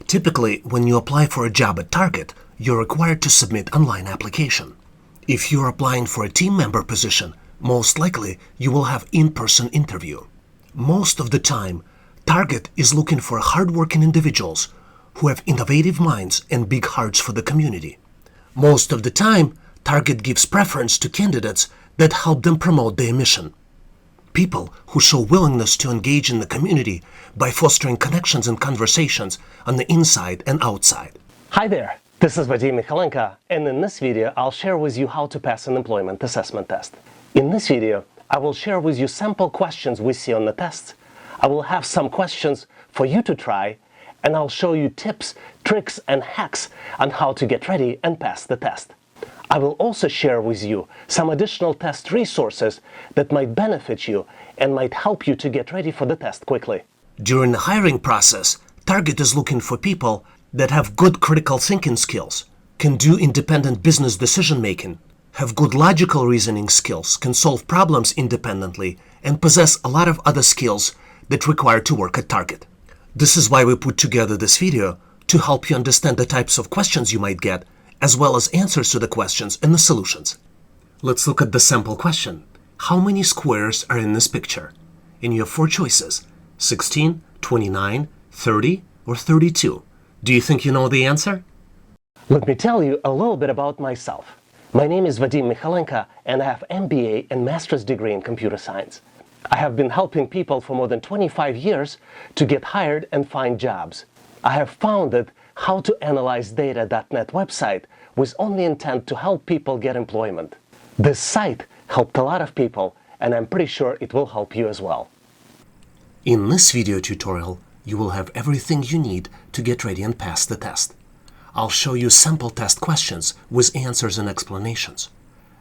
Typically, when you apply for a job at Target, you're required to submit online application. If you're applying for a team member position, most likely you will have in-person interview. Most of the time, Target is looking for hardworking individuals who have innovative minds and big hearts for the community. Most of the time, Target gives preference to candidates that help them promote their mission. People who show willingness to engage in the community by fostering connections and conversations on the inside and outside. Hi there, this is Vadim Michalenko, and in this video I'll share with you how to pass an employment assessment test. In this video, I will share with you sample questions we see on the tests. I will have some questions for you to try, and I'll show you tips, tricks, and hacks on how to get ready and pass the test. I will also share with you some additional test resources that might benefit you and might help you to get ready for the test quickly. During the hiring process, Target is looking for people that have good critical thinking skills, can do independent business decision-making, have good logical reasoning skills, can solve problems independently, and possess a lot of other skills that require to work at Target. This is why we put together this video, to help you understand the types of questions you might get, as well as answers to the questions and the solutions. Let's look at the sample question. How many squares are in this picture? And you have 4 choices: 16, 29, 30, or 32. Do you think you know the answer? Let me tell you a little bit about myself. My name is Vadim Michalenko, and I have MBA and master's degree in computer science. I have been helping people for more than 25 years to get hired and find jobs. I have founded How to Analyze Data.net website with only intent to help people get employment. This site helped a lot of people, and I'm pretty sure it will help you as well. In this video tutorial, you will have everything you need to get ready and pass the test. I'll show you sample test questions with answers and explanations.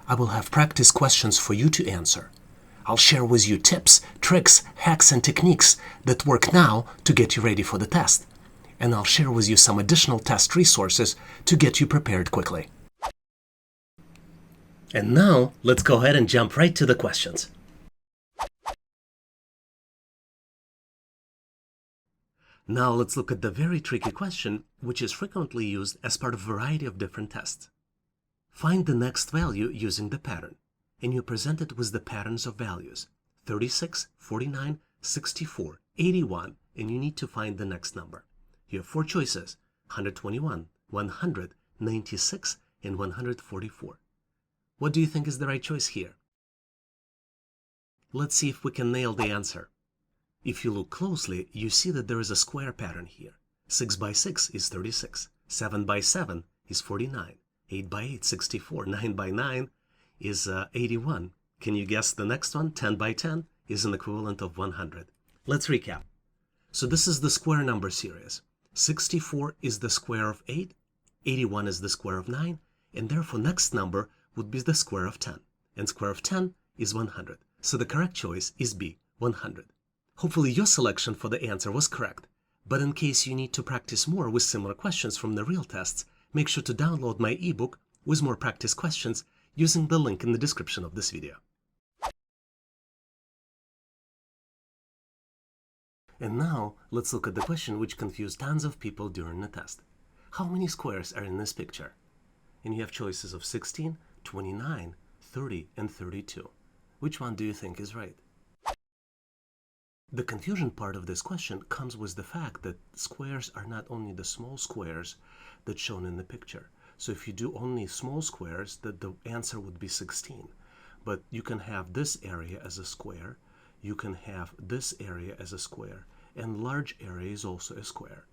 I will have practice questions for you to answer. I'll share with you tips, tricks, hacks, and techniques that work now to get you ready for the test. And I'll share with you some additional test resources to get you prepared quickly. And now, let's go ahead and jump right to the questions. Now let's look at the very tricky question, which is frequently used as part of a variety of different tests. Find the next value using the pattern, and you're presented with the patterns of values: 36, 49, 64, 81, and you need to find the next number. You have 4 choices: 121, 100, 96, and 144. What do you think is the right choice here? Let's see if we can nail the answer. If you look closely, you see that there is a square pattern here. 6 by 6 is 36, 7 by 7 is 49, 8 by 8, 64, 9 by 9 is 81. Can you guess the next one? 10 by 10 is an equivalent of 100. Let's recap. So this is the square number series. 64 is the square of 8, 81 is the square of 9, and therefore next number would be the square of 10. And square of 10 is 100. So the correct choice is B, 100. Hopefully your selection for the answer was correct, but in case you need to practice more with similar questions from the real tests, make sure to download my ebook with more practice questions using the link in the description of this video. And now, let's look at the question which confused tons of people during the test. How many squares are in this picture? And you have choices of 16, 29, 30, and 32. Which one do you think is right? The confusion part of this question comes with the fact that squares are not only the small squares that's shown in the picture. So if you do only small squares, the answer would be 16. But you can have this area as a square, you can have this area as a square, and large area is also a square.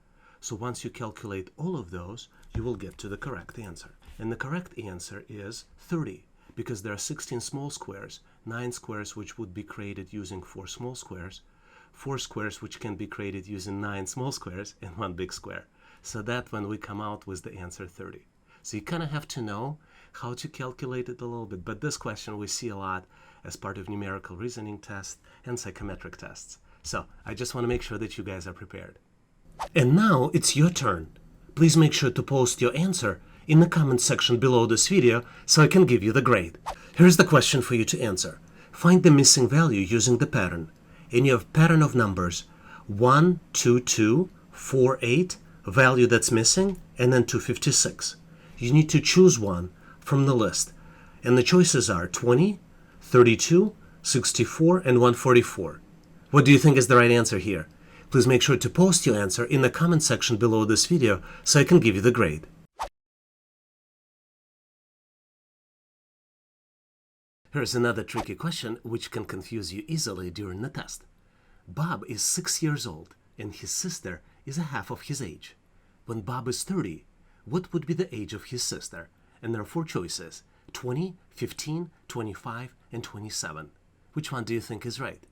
So once you calculate all of those, you will get to the correct answer. And the correct answer is 30, because there are 16 small squares, 9 squares which would be created using 4 small squares, 4 squares which can be created using 9 small squares, and 1 big square. So that when we come out with the answer 30. So you kind of have to know how to calculate it a little bit, but this question we see a lot as part of numerical reasoning tests and psychometric tests. So I just want to make sure that you guys are prepared. And now it's your turn. Please make sure to post your answer in the comment section below this video so I can give you the grade. Here's the question for you to answer. Find the missing value using the pattern. And you have pattern of numbers 1, 2, 2, 4, 8, value that's missing, and then 256. You need to choose one from the list. And the choices are 20, 32, 64, and 144. What do you think is the right answer here? Please make sure to post your answer in the comment section below this video so I can give you the grade. Here's another tricky question which can confuse you easily during the test. Bob is 6 years old and his sister is a half of his age. When Bob is 30, what would be the age of his sister? And there are 4 choices: 20, 15, 25, and 27. Which one do you think is right?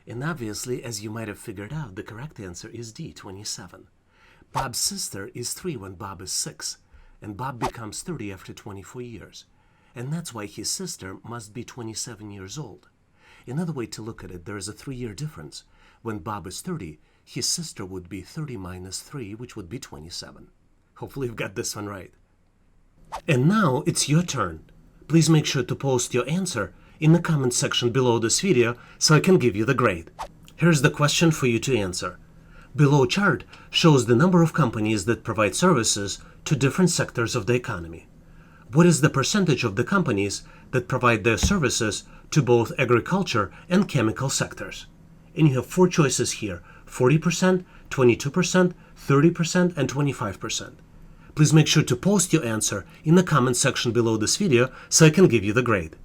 And obviously, as you might have figured out, the correct answer is D, 27. Bob's sister is 3 when Bob is 6, and Bob becomes 30 after 24 years. And that's why his sister must be 27 years old. Another way to look at it, there is a 3-year difference. When Bob is 30, his sister would be 30 minus 3, which would be 27. Hopefully you've got this one right. And now it's your turn. Please make sure to post your answer in the comment section below this video so I can give you the grade. Here's the question for you to answer. Below chart shows the number of companies that provide services to different sectors of the economy. What is the percentage of the companies that provide their services to both agriculture and chemical sectors? And you have 4 choices here: 40%, 22%, 30%, and 25%. Please make sure to post your answer in the comment section below this video so I can give you the grade.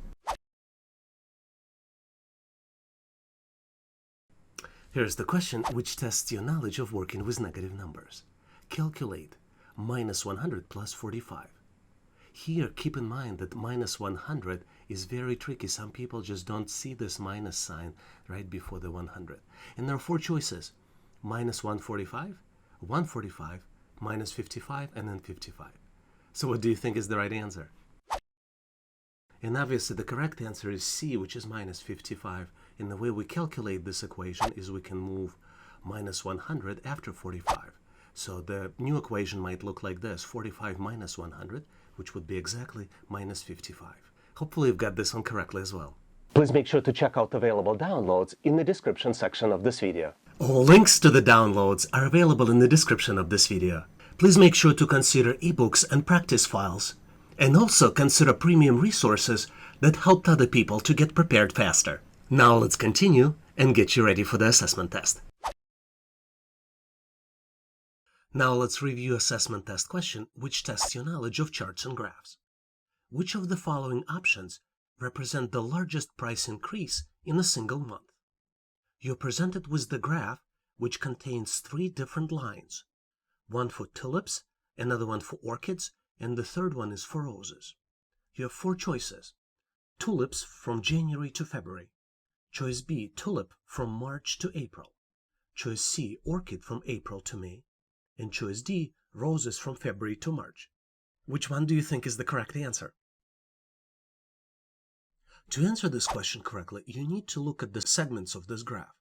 Here's the question which tests your knowledge of working with negative numbers. Calculate minus 100 plus 45. Here, keep in mind that minus 100 is very tricky. Some people just don't see this minus sign right before the 100. And there are 4 choices: minus 145, 145, minus 55, and then 55. So what do you think is the right answer? And obviously the correct answer is C, which is minus 55. And the way we calculate this equation is we can move minus 100 after 45. So the new equation might look like this: 45 minus 100, which would be exactly minus 55. Hopefully you've got this one correctly as well. Please make sure to check out available downloads in the description section of this video. All links to the downloads are available in the description of this video. Please make sure to consider ebooks and practice files, and also consider premium resources that helped other people to get prepared faster. Now let's continue and get you ready for the assessment test. Now let's review assessment test question which tests your knowledge of charts and graphs. Which of the following options represent the largest price increase in a single month? You're presented with the graph which contains 3 different lines. One for tulips, another one for orchids, and the third one is for roses. You have 4 choices: tulips from January to February. Choice B, tulip from March to April. Choice C, orchid from April to May. And choice D, roses from February to March. Which one do you think is the correct answer? To answer this question correctly, you need to look at the segments of this graph.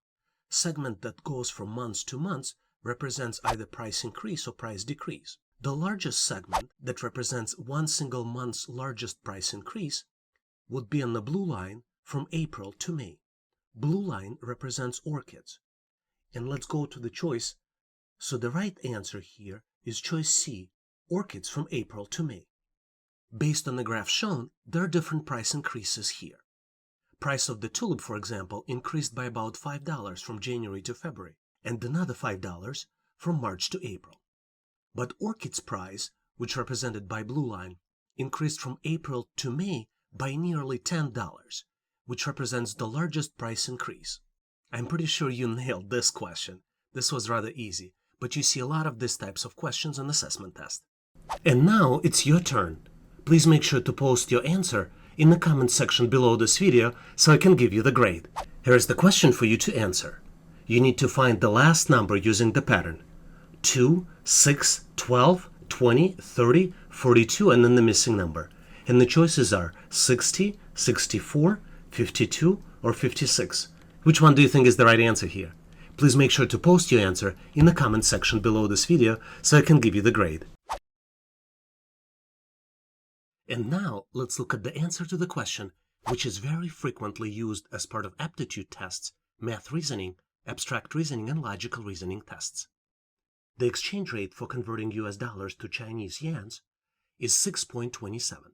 Segment that goes from months to months represents either price increase or price decrease. The largest segment that represents one single month's largest price increase would be on the blue line from April to May. Blue line represents orchids. And let's go to the choice. So the right answer here is choice C, orchids from April to May. Based on the graph shown, there are different price increases here. Price of the tulip, for example, increased by about $5 from January to February, and another $5 from March to April. But orchid's price, which represented by blue line, increased from April to May by nearly $10, which represents the largest price increase. I'm pretty sure you nailed this question. This was rather easy, but you see a lot of these types of questions on assessment test. And now it's your turn. Please make sure to post your answer in the comment section below this video so I can give you the grade. Here's the question for you to answer. You need to find the last number using the pattern: 2, 6, 12, 20, 30, 42, and then the missing number. And the choices are 60, 64, 52, or 56. Which one do you think is the right answer here? Please make sure to post your answer in the comment section below this video so I can give you the grade. And now let's look at the answer to the question, which is very frequently used as part of aptitude tests, math reasoning, abstract reasoning, and logical reasoning tests. The exchange rate for converting US dollars to Chinese yuans is 6.27.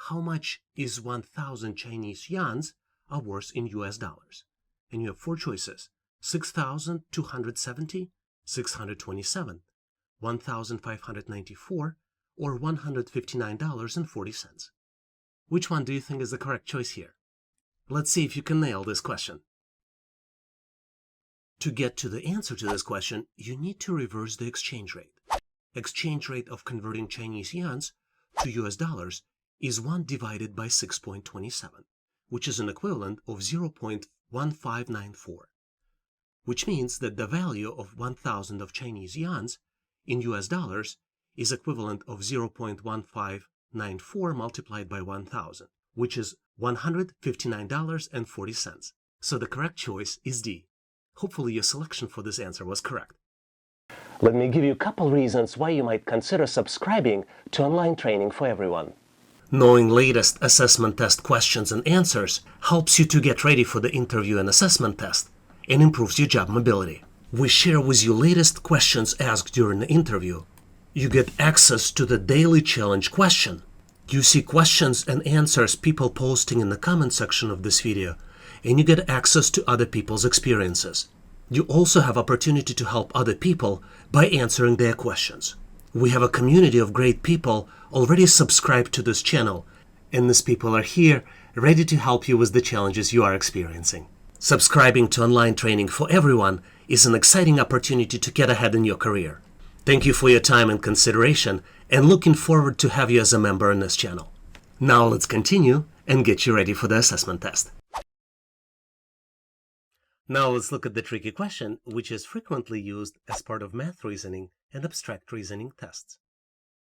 How much is 1,000 Chinese yuans are worth in US dollars? And you have four choices: 6,270, 627, 1,594, or $159.40. Which one do you think is the correct choice here? Let's see if you can nail this question. To get to the answer to this question, you need to reverse the exchange rate. Exchange rate of converting Chinese yuans to US dollars is 1 divided by 6.27, which is an equivalent of 0.1594, which means that the value of 1,000 of Chinese yuans in US dollars is equivalent of 0.1594 multiplied by 1,000, which is $159.40. So the correct choice is D. Hopefully your selection for this answer was correct. Let me give you a couple reasons why you might consider subscribing to online training for everyone. Knowing latest assessment test questions and answers helps you to get ready for the interview and assessment test and improves your job mobility. We share with you latest questions asked during the interview. You get access to the daily challenge question. You see questions and answers people posting in the comment section of this video, and you get access to other people's experiences. You also have opportunity to help other people by answering their questions. We have a community of great people already subscribed to this channel, and these people are here ready to help you with the challenges you are experiencing. Subscribing to online training for everyone is an exciting opportunity to get ahead in your career. Thank you for your time and consideration, and looking forward to have you as a member on this channel. Now let's continue and get you ready for the assessment test. Now let's look at the tricky question, which is frequently used as part of math reasoning and abstract reasoning tests.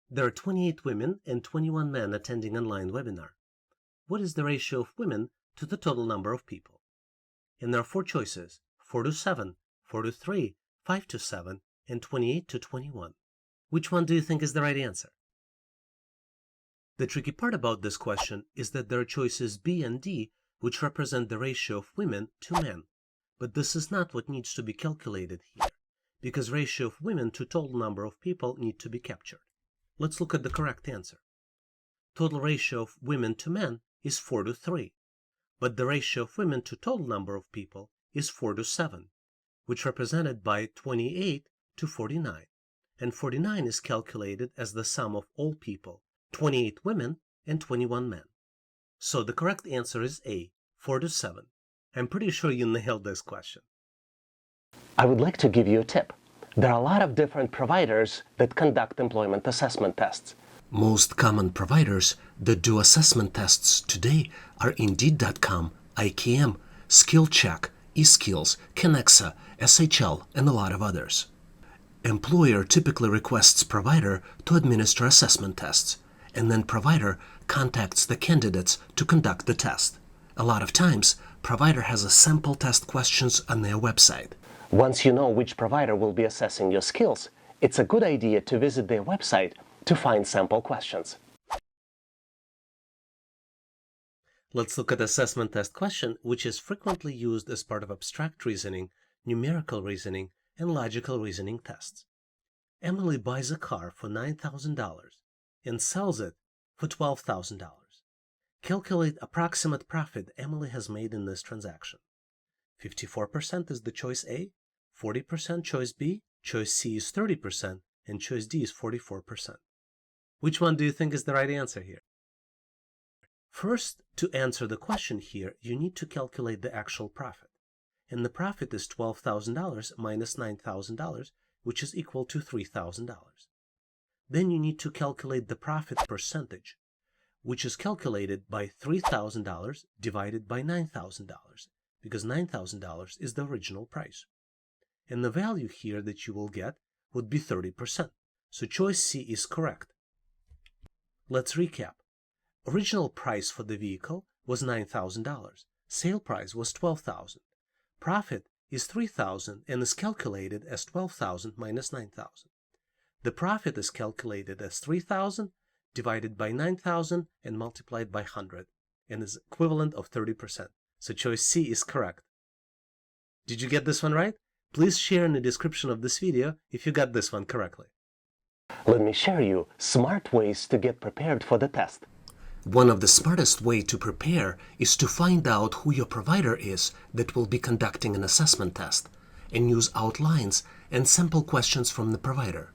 There are 28 women and 21 men attending online webinar. What is the ratio of women to the total number of people? And there are four choices: 4:7, 4:3, 5:7, and 28:21. Which one do you think is the right answer? The tricky part about this question is that there are choices B and D, which represent the ratio of women to men. But this is not what needs to be calculated here, because ratio of women to total number of people need to be captured. Let's look at the correct answer. Total ratio of women to men is 4:3, but the ratio of women to total number of people is 4:7, which represented by 28:49, and 49 is calculated as the sum of all people, 28 women and 21 men. So the correct answer is A, 4:7. I'm pretty sure you nailed this question. I would like to give you a tip. There are a lot of different providers that conduct employment assessment tests. Most common providers that do assessment tests today are Indeed.com, IKM, SkillCheck, eSkills, Connexa, SHL, and a lot of others. Employer typically requests provider to administer assessment tests, and then provider contacts the candidates to conduct the test. A lot of times, provider has a sample test questions on their website. Once you know which provider will be assessing your skills, it's a good idea to visit their website to find sample questions. Let's look at assessment test question, which is frequently used as part of abstract reasoning, numerical reasoning, and logical reasoning tests. Emily buys a car for $9,000 and sells it for $12,000. Calculate approximate profit Emily has made in this transaction. 54% is the choice A, 40% choice B, choice C is 30%, and choice D is 44%. Which one do you think is the right answer here? First, to answer the question here, you need to calculate the actual profit. And the profit is $12,000 minus $9,000, which is equal to $3,000. Then you need to calculate the profit percentage, which is calculated by $3,000 divided by $9,000, because $9,000 is the original price. And the value here that you will get would be 30%. So choice C is correct. Let's recap. Original price for the vehicle was $9,000. Sale price was $12,000. Profit is $3,000 and is calculated as $12,000 minus $9,000. The profit is calculated as $3,000 divided by 9,000 and multiplied by 100, and is equivalent of 30%. So choice C is correct. Did you get this one right? Please share in the description of this video if you got this one correctly. Let me share you smart ways to get prepared for the test. One of the smartest way to prepare is to find out who your provider is that will be conducting an assessment test and use outlines and sample questions from the provider.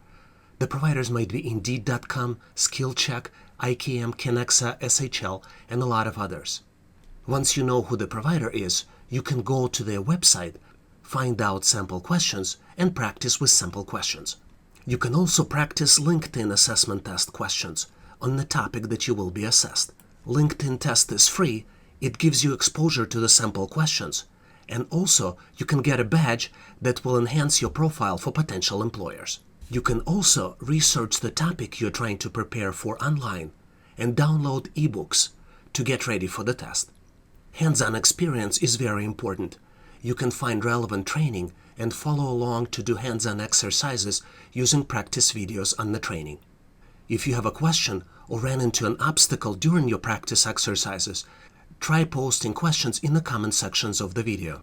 The providers might be Indeed.com, SkillCheck, IKM, Kenexa, SHL, and a lot of others. Once you know who the provider is, you can go to their website, find out sample questions, and practice with sample questions. You can also practice LinkedIn assessment test questions on the topic that you will be assessed. LinkedIn test is free. It gives you exposure to the sample questions. And also, you can get a badge that will enhance your profile for potential employers. You can also research the topic you're trying to prepare for online and download ebooks to get ready for the test. Hands-on experience is very important. You can find relevant training and follow along to do hands-on exercises using practice videos on the training. If you have a question or ran into an obstacle during your practice exercises, try posting questions in the comment sections of the video.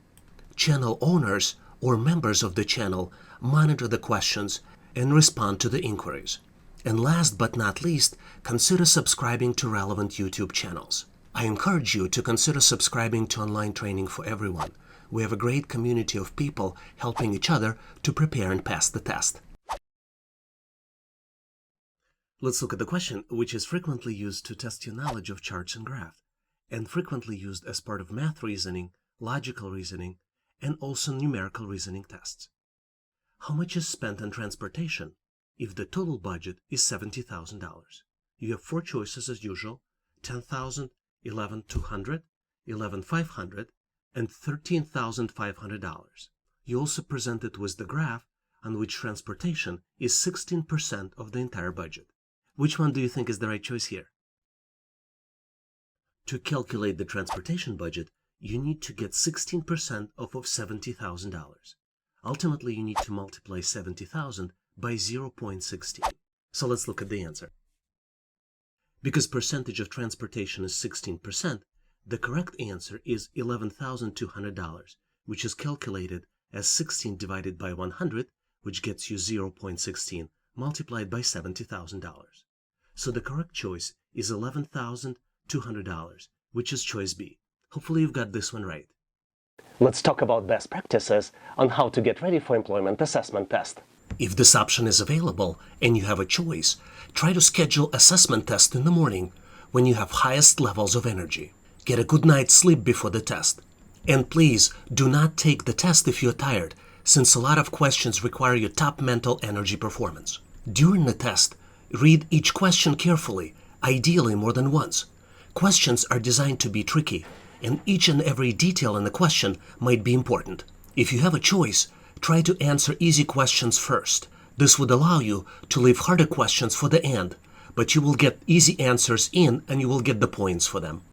Channel owners or members of the channel monitor the questions and respond to the inquiries. And last but not least, consider subscribing to relevant YouTube channels. I encourage you to consider subscribing to Online Training for Everyone. We have a great community of people helping each other to prepare and pass the test. Let's look at the question, which is frequently used to test your knowledge of charts and graphs, and frequently used as part of math reasoning, logical reasoning, and also numerical reasoning tests. How much is spent on transportation if the total budget is $70,000? You have four choices as usual: $10,000, $11,200, $11,500, and $13,500. You also presented with the graph on which transportation is 16% of the entire budget. Which one do you think is the right choice here? To calculate the transportation budget, you need to get 16% off of $70,000. Ultimately, you need to multiply 70,000 by 0.16. So let's look at the answer. Because percentage of transportation is 16%, the correct answer is $11,200, which is calculated as 16 divided by 100, which gets you 0.16, multiplied by $70,000. So the correct choice is $11,200, which is choice B. Hopefully you've got this one right. Let's talk about best practices on how to get ready for employment assessment test. If this option is available and you have a choice, try to schedule assessment test in the morning when you have highest levels of energy. Get a good night's sleep before the test. And please do not take the test if you're tired, since a lot of questions require your top mental energy performance. During the test, read each question carefully, ideally more than once. Questions are designed to be tricky, and each and every detail in the question might be important. If you have a choice, try to answer easy questions first. This would allow you to leave harder questions for the end, but you will get easy answers in and you will get the points for them.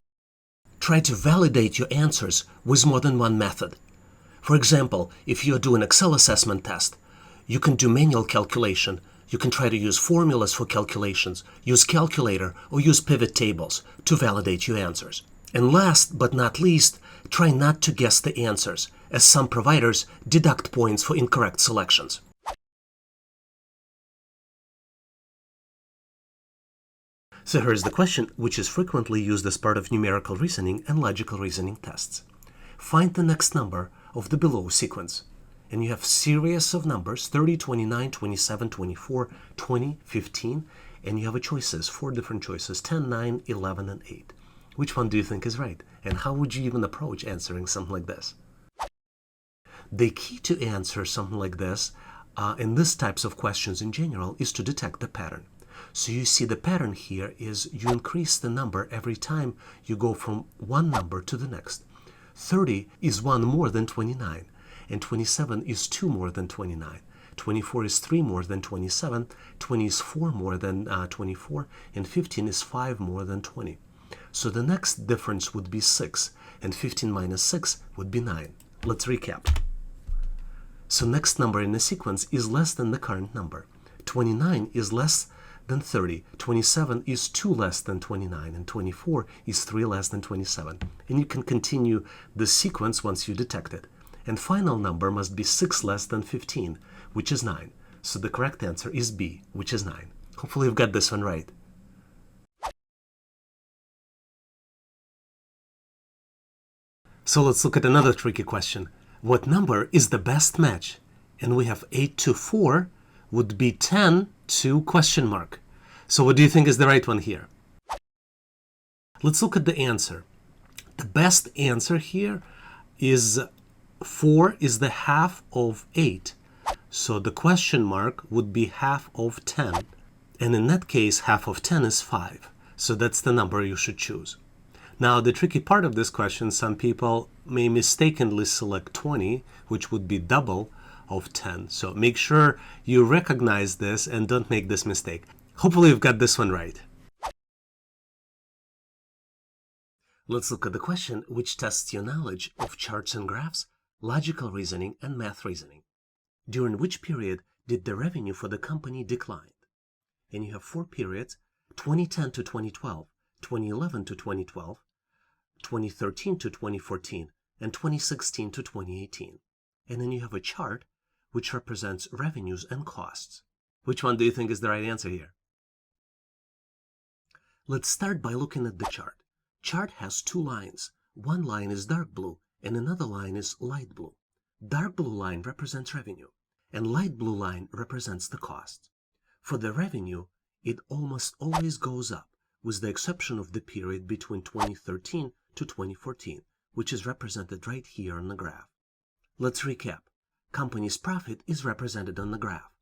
Try to validate your answers with more than one method. For example, if you do an Excel assessment test, you can do manual calculation. You can try to use formulas for calculations, use calculator, or use pivot tables to validate your answers. And last but not least, try not to guess the answers, as some providers deduct points for incorrect selections. So here's the question, which is frequently used as part of numerical reasoning and logical reasoning tests. Find the next number of the below sequence. And you have series of numbers, 30, 29, 27, 24, 20, 15, and you have choices, 4 different choices, 10, 9, 11, and 8. Which one do you think is right? And how would you even approach answering something like this? The key to answer something like this, in these types of questions in general, is to detect the pattern. So you see the pattern here is you increase the number every time you go from one number to the next. 30 is 1 more than 29, and 27 is 2 more than 29. 24 is 3 more than 27, 20 is 4 more than 24, and 15 is 5 more than 20. So the next difference would be 6, and 15 minus 6 would be 9. Let's recap. So next number in the sequence is less than the current number. 29 is less than 30, 27 is 2 less than 29, and 24 is 3 less than 27. And you can continue the sequence once you detect it. and final number must be 6 less than 15, which is 9. So the correct answer is B, which is 9. Hopefully you've got this one right. So let's look at another tricky question. What number is the best match? And we have 8 to 4 would be 10 to question mark. So what do you think is the right one here? Let's look at the answer. The best answer here is 4 is the half of 8. So the question mark would be half of 10. And in that case, half of 10 is 5. So that's the number you should choose. Now, the tricky part of this question, some people may mistakenly select 20, which would be double of 10. So make sure you recognize this and don't make this mistake. Hopefully you've got this one right. Let's look at the question which tests your knowledge of charts and graphs, logical reasoning, and math reasoning. During which period did the revenue for the company decline? And you have 4 periods: 2010 to 2012, 2011 to 2012, 2013 to 2014, and 2016 to 2018. And then you have a chart which represents revenues and costs. Which one do you think is the right answer here? Let's start by looking at the chart. Chart has 2 lines. One line is dark blue and another line is light blue. Dark blue line represents revenue and light blue line represents the cost. For the revenue, it almost always goes up, with the exception of the period between 2013 to 2014, which is represented right here on the graph. Let's recap. Company's profit is represented on the graph.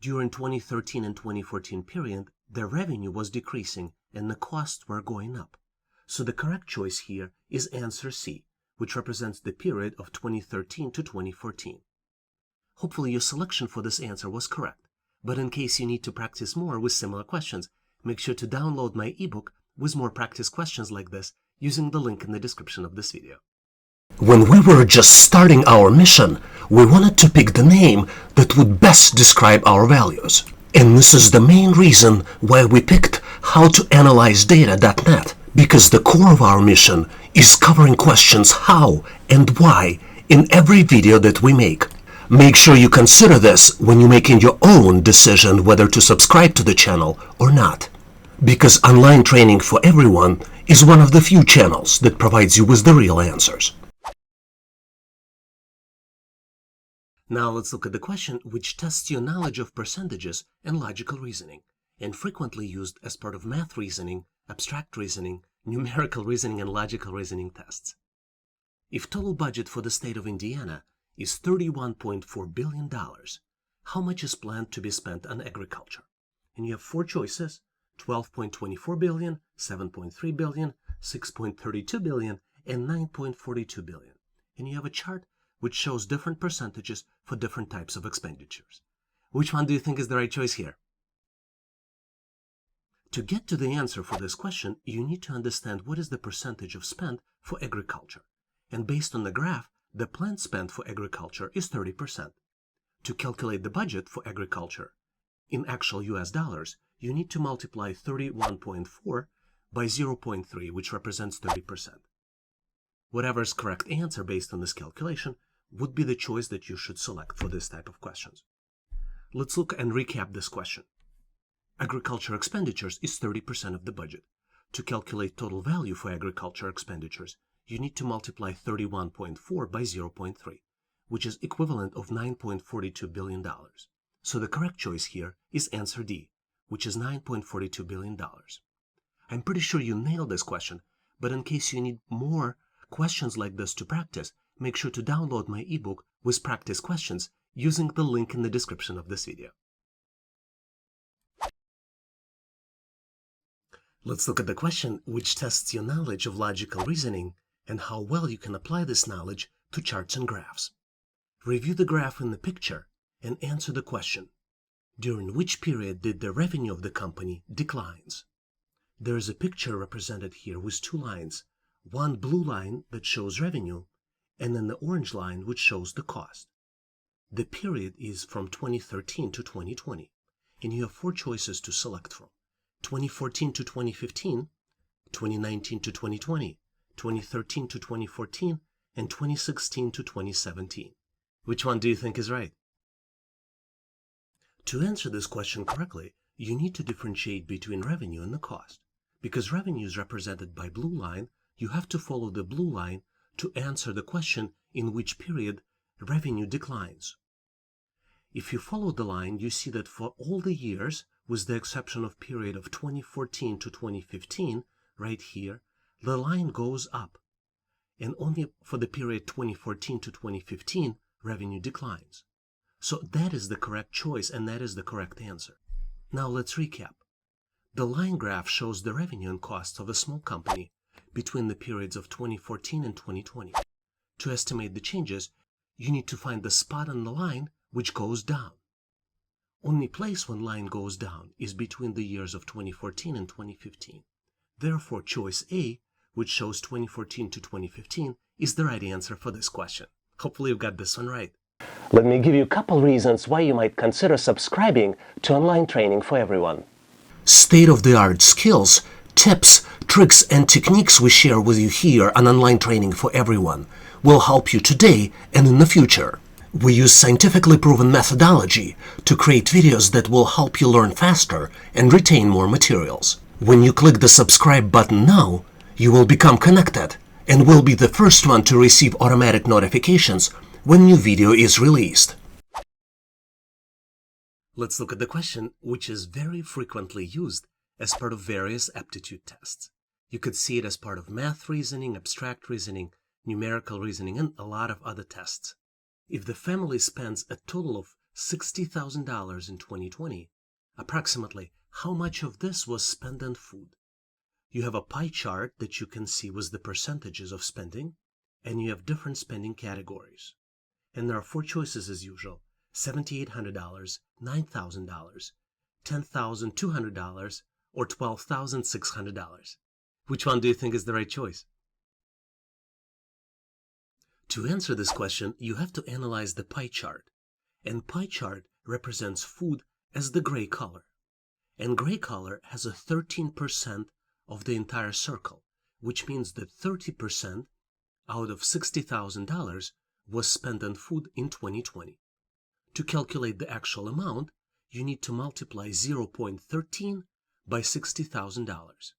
During 2013 and 2014 period, the revenue was decreasing and the costs were going up. So the correct choice here is answer C, which represents the period of 2013 to 2014. Hopefully your selection for this answer was correct, but in case you need to practice more with similar questions, make sure to download my ebook with more practice questions like this using the link in the description of this video. When we were just starting our mission, we wanted to pick the name that would best describe our values. And this is the main reason why we picked howtoanalyzedata.net, because the core of our mission is covering questions how and why in every video that we make. Make sure you consider this when you're making your own decision whether to subscribe to the channel or not. Because online training for everyone is one of the few channels that provides you with the real answers. Now let's look at the question which tests your knowledge of percentages and logical reasoning, and frequently used as part of math reasoning, abstract reasoning, numerical reasoning, and logical reasoning tests. If total budget for the state of Indiana is $31.4 billion, how much is planned to be spent on agriculture? And you have 4 choices: 12.24 billion, 7.3 billion, 6.32 billion, and 9.42 billion. And you have a chart which shows different percentages for different types of expenditures. Which one do you think is the right choice here? To get to the answer for this question, you need to understand what is the percentage of spend for agriculture. And based on the graph, the planned spend for agriculture is 30%. To calculate the budget for agriculture in actual US dollars, you need to multiply 31.4 by 0.3, which represents 30%. Whatever's correct answer based on this calculation would be the choice that you should select for this type of questions. Let's look and recap this question. Agriculture expenditures is 30% of the budget. To calculate total value for agriculture expenditures, you need to multiply 31.4 by 0.3, which is equivalent of $9.42 billion. So the correct choice here is answer D, which is $9.42 billion. I'm pretty sure you nailed this question, but in case you need more questions like this to practice, make sure to download my ebook with practice questions using the link in the description of this video. Let's look at the question which tests your knowledge of logical reasoning and how well you can apply this knowledge to charts and graphs. Review the graph in the picture and answer the question: during which period did the revenue of the company declines? There is a picture represented here with 2 lines, one blue line that shows revenue, and then the orange line which shows the cost. The period is from 2013 to 2020, and you have 4 choices to select from: 2014 to 2015, 2019 to 2020, 2013 to 2014, and 2016 to 2017. Which one do you think is right? To answer this question correctly, you need to differentiate between revenue and the cost. Because revenue is represented by blue line, you have to follow the blue line to answer the question in which period revenue declines. If you follow the line, you see that for all the years, with the exception of period of 2014 to 2015, right here, the line goes up. And only for the period 2014 to 2015, revenue declines. So that is the correct choice, and that is the correct answer. Now let's recap. The line graph shows the revenue and costs of a small company between the periods of 2014 and 2020. To estimate the changes, you need to find the spot on the line which goes down. Only place when line goes down is between the years of 2014 and 2015. Therefore, choice A, which shows 2014 to 2015, is the right answer for this question. Hopefully you've got this one right. Let me give you a couple reasons why you might consider subscribing to online training for everyone. State-of-the-art skills, tips, tricks, and techniques we share with you here on Online Training for Everyone will help you today and in the future. We use scientifically proven methodology to create videos that will help you learn faster and retain more materials. When you click the subscribe button now, you will become connected and will be the first one to receive automatic notifications when new video is released. Let's look at the question, which is very frequently used as part of various aptitude tests. You could see it as part of math reasoning, abstract reasoning, numerical reasoning, and a lot of other tests. If the family spends a total of $60,000 in 2020, approximately how much of this was spent on food? You have a pie chart that you can see with the percentages of spending, and you have different spending categories. And there are four choices as usual: $7,800, $9,000, $10,200, or $12,600. Which one do you think is the right choice? To answer this question, you have to analyze the pie chart. And pie chart represents food as the gray color. And gray color has a 13% of the entire circle, which means that 30% out of $60,000 was spent on food in 2020. To calculate the actual amount, you need to multiply 0.13 by $60,000.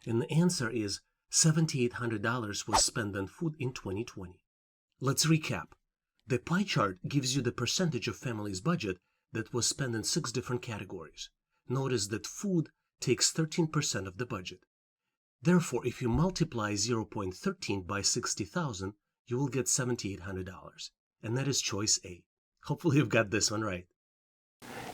And the answer is $7,800 was spent on food in 2020. Let's recap. The pie chart gives you the percentage of family's budget that was spent in 6 different categories. Notice that food takes 13% of the budget. Therefore, if you multiply 0.13 by 60,000, you will get $7,800. And that is choice A. Hopefully you've got this one right.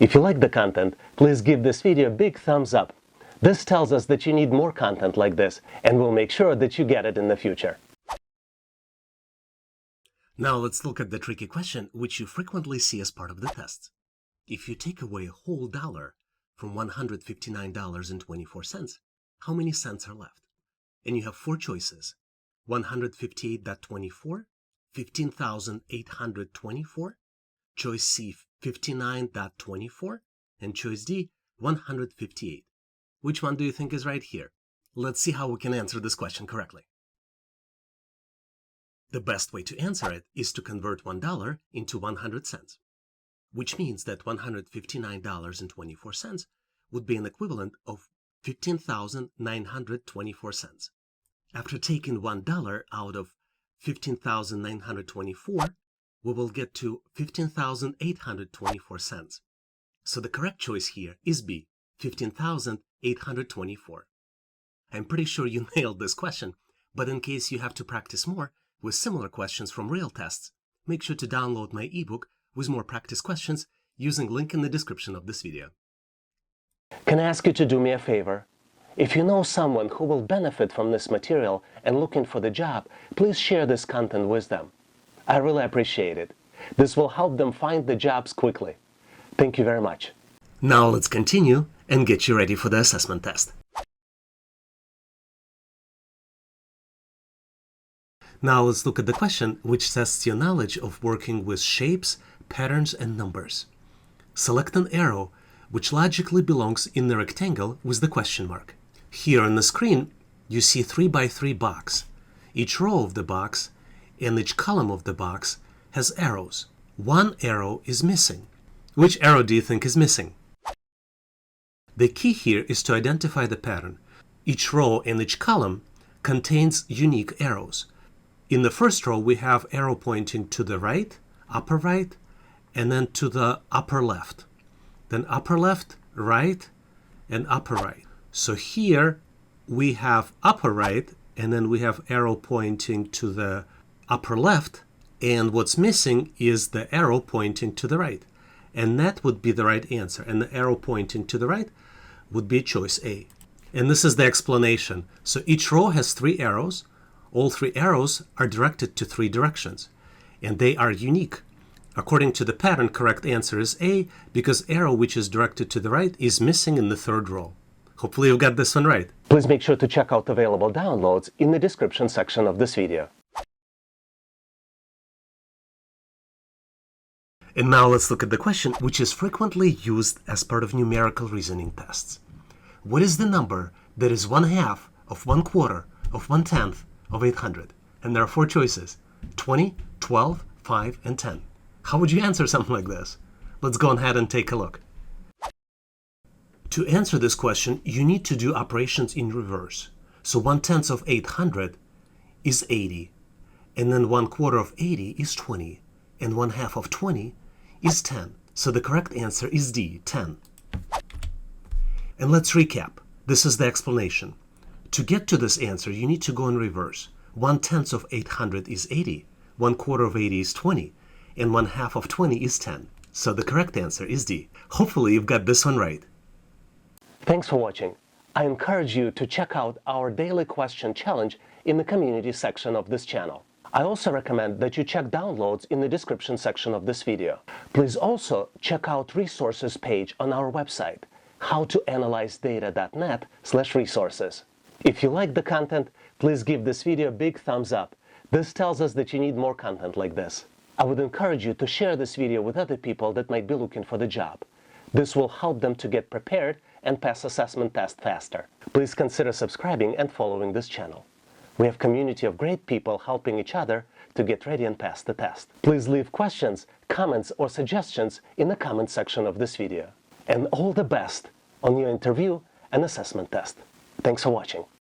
If you like the content, please give this video a big thumbs up. This tells us that you need more content like this, and we'll make sure that you get it in the future. Now let's look at the tricky question, which you frequently see as part of the tests. If you take away a whole dollar from $159.24, how many cents are left? And you have 4 choices: 158.24, 15,824, choice C, 59.24, and choice D, 158. Which one do you think is right here? Let's see how we can answer this question correctly. The best way to answer it is to convert $1 into 100 cents, which means that $159.24 would be an equivalent of 15,924 cents. After taking $1 out of 15,924, we will get to 15,824 cents. So the correct choice here is B, 15,824. I'm pretty sure you nailed this question, but in case you have to practice more with similar questions from real tests, make sure to download my ebook with more practice questions using link in the description of this video. Can I ask you to do me a favor? If you know someone who will benefit from this material and looking for the job, please share this content with them. I really appreciate it. This will help them find the jobs quickly. Thank you very much. Now let's continue and get you ready for the assessment test. Now let's look at the question, which tests your knowledge of working with shapes, patterns, and numbers. Select an arrow which logically belongs in the rectangle with the question mark. Here on the screen, you see 3 by 3 box. Each row of the box and each column of the box has arrows. One arrow is missing. Which arrow do you think is missing? The key here is to identify the pattern. Each row and each column contains unique arrows. In the first row, we have arrow pointing to the right, upper right, and then to the upper left. Then upper left, right, and upper right. So here we have upper right, and then we have arrow pointing to the upper left, and what's missing is the arrow pointing to the right. And that would be the right answer. And the arrow pointing to the right would be choice A. And this is the explanation. So each row has 3 arrows. All 3 arrows are directed to 3 directions, and they are unique. According to the pattern, correct answer is A, because arrow which is directed to the right is missing in the 3rd row. Hopefully you got this one right. Please make sure to check out available downloads in the description section of this video. And now let's look at the question which is frequently used as part of numerical reasoning tests. What is the number that is 1/2 of 1/4 of 1/10 of 800? And there are 4 choices: 20, 12, 5, and 10. How would you answer something like this? Let's go ahead and take a look. To answer this question, you need to do operations in reverse. So 1/10 of 800 is 80, and then 1/4 of 80 is 20, and 1/2 of 20 is 10. So the correct answer is D, 10. And let's recap. This is the explanation. To get to this answer, you need to go in reverse. 1/10 of 800 is 80, 1/4 of 80 is 20, and 1/2 of 20 is 10. So the correct answer is D. Hopefully you've got this one right. Thanks for watching. I encourage you to check out our daily question challenge in the community section of this channel. I also recommend that you check downloads in the description section of this video. Please also check out resources page on our website, howtoanalyzedata.net/resources. If you like the content, please give this video a big thumbs up. This tells us that you need more content like this. I would encourage you to share this video with other people that might be looking for the job. This will help them to get prepared and pass assessment test faster. Please consider subscribing and following this channel. We have a community of great people helping each other to get ready and pass the test. Please leave questions, comments, or suggestions in the comment section of this video. And all the best on your interview and assessment test. Thanks for watching.